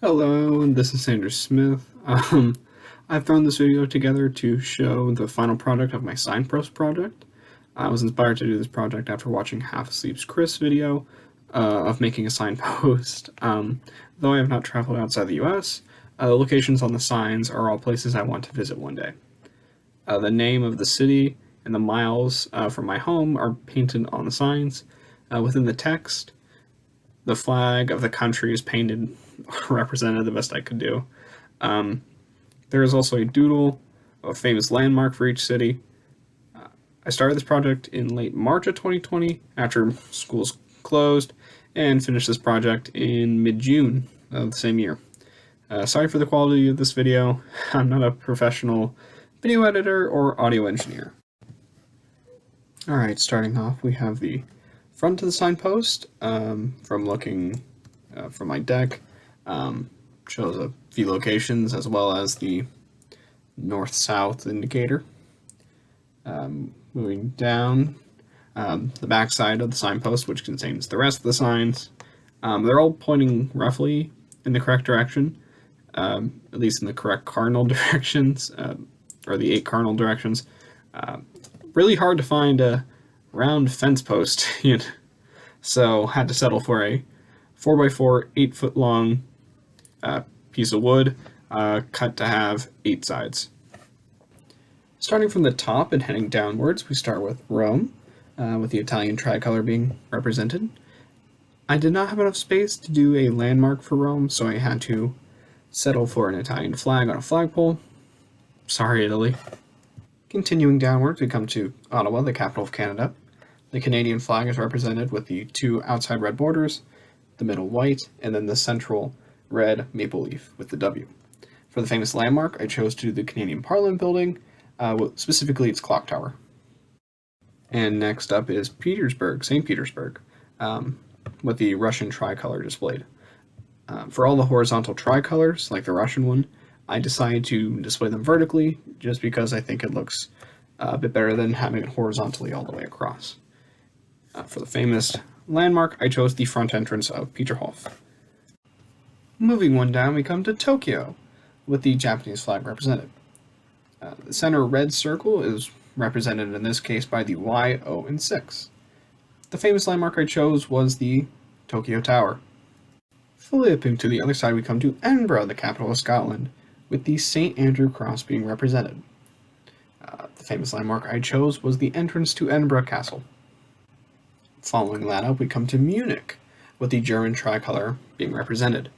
Hello, this is Sandra Smith. I've thrown this video together to show the final product of my Signpost project. I was inspired to do this project after watching Half Asleep's Chris video of making a signpost. Though I have not traveled outside the US, the locations on the signs are all places I want to visit one day. The name of the city and the miles from my home are painted on the signs. Within the text, the flag of the country is painted represented the best I could do. There is also a doodle, a famous landmark for each city. I started this project in late March of 2020 after schools closed and finished this project in mid-June of the same year. Sorry for the quality of this video. I'm not a professional video editor or audio engineer. Alright, starting off we have the front of the signpost. From looking from my deck, shows a few locations as well as the north-south indicator. Moving down, the back side of the signpost, which contains the rest of the signs. They're all pointing roughly in the correct direction, at least in the correct cardinal directions, or the 8 cardinal directions. Really hard to find a round fence post, so had to settle for a 4x4, 8-foot long piece of wood, cut to have 8 sides. Starting from the top and heading downwards, we start with Rome, with the Italian tricolor being represented. I did not have enough space to do a landmark for Rome, so I had to settle for an Italian flag on a flagpole. Sorry, Italy. Continuing downwards, we come to Ottawa, the capital of Canada. The Canadian flag is represented with the 2 outside red borders, the middle white, and then the central red maple leaf with the W. For the famous landmark, I chose to do the Canadian Parliament building, specifically its clock tower. And next up is Petersburg, St. Petersburg, with the Russian tricolor displayed. For all the horizontal tricolors, like the Russian one, I decided to display them vertically just because I think it looks a bit better than having it horizontally all the way across. For the famous landmark, I chose the front entrance of Peterhof. Moving one down, we come to Tokyo, with the Japanese flag represented. The center red circle is represented in this case by the Y, O, and 6. The famous landmark I chose was the Tokyo Tower. Flipping to the other side, we come to Edinburgh, the capital of Scotland, with the St. Andrew Cross being represented. The famous landmark I chose was the entrance to Edinburgh Castle. Following that up, we come to Munich, with the German tricolor being represented.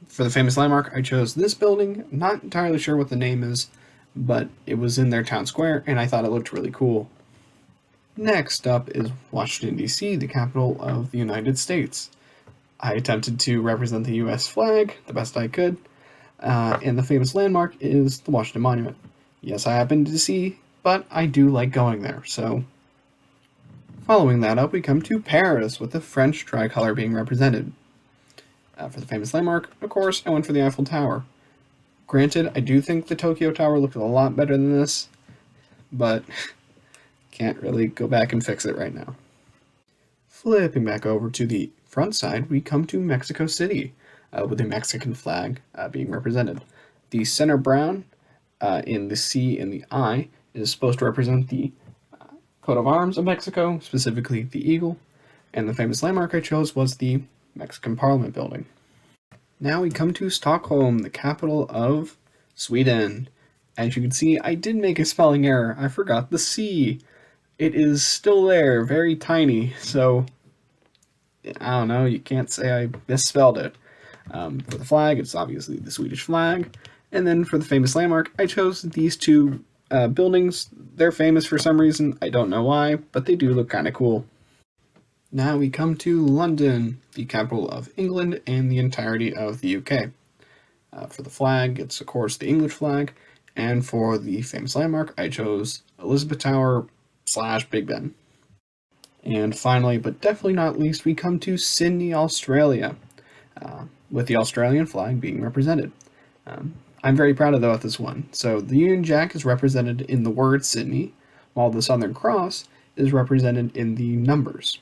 For the famous landmark, I chose this building. Not entirely sure what the name is, but it was in their town square, and I thought it looked really cool. Next up is Washington, D.C., the capital of the United States. I attempted to represent the U.S. flag the best I could, and the famous landmark is the Washington Monument. Yes, I have been to D.C., but I do like going there, so... Following that up, we come to Paris, with the French tricolor being represented. For the famous landmark, of course, I went for the Eiffel Tower. Granted, I do think the Tokyo Tower looked a lot better than this, but can't really go back and fix it right now. Flipping back over to the front side, we come to Mexico City, with the Mexican flag being represented. The center brown in the C and the I is supposed to represent the coat of arms of Mexico, specifically the eagle, and the famous landmark I chose was the Mexican Parliament building. Now we come to Stockholm, the capital of Sweden. As you can see, I did make a spelling error. I forgot the C. It is still there, very tiny, so I don't know, you can't say I misspelled it. For the flag, it's obviously the Swedish flag. And then for the famous landmark, I chose these 2 buildings. They're famous for some reason. I don't know why, but they do look kind of cool. Now we come to London, the capital of England and the entirety of the UK. For the flag, it's of course the English flag, and for the famous landmark, I chose Elizabeth Tower / Big Ben. And finally, but definitely not least, we come to Sydney, Australia, with the Australian flag being represented. I'm very proud of this one. So the Union Jack is represented in the word Sydney, while the Southern Cross is represented in the numbers,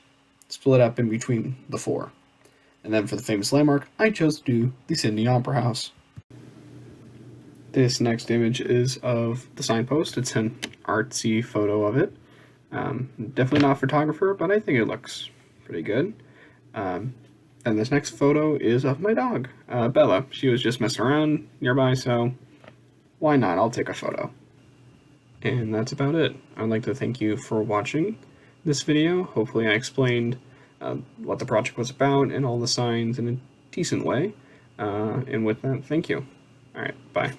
split up in between the 4. And then for the famous landmark, I chose to do the Sydney Opera House. This next image is of the signpost. It's an artsy photo of it. Definitely not a photographer, but I think it looks pretty good. And this next photo is of my dog, Bella. She was just messing around nearby, so why not? I'll take a photo. And that's about it. I'd like to thank you for watching this video. Hopefully I explained what the project was about and all the signs in a decent way. And with that, thank you. Alright, bye.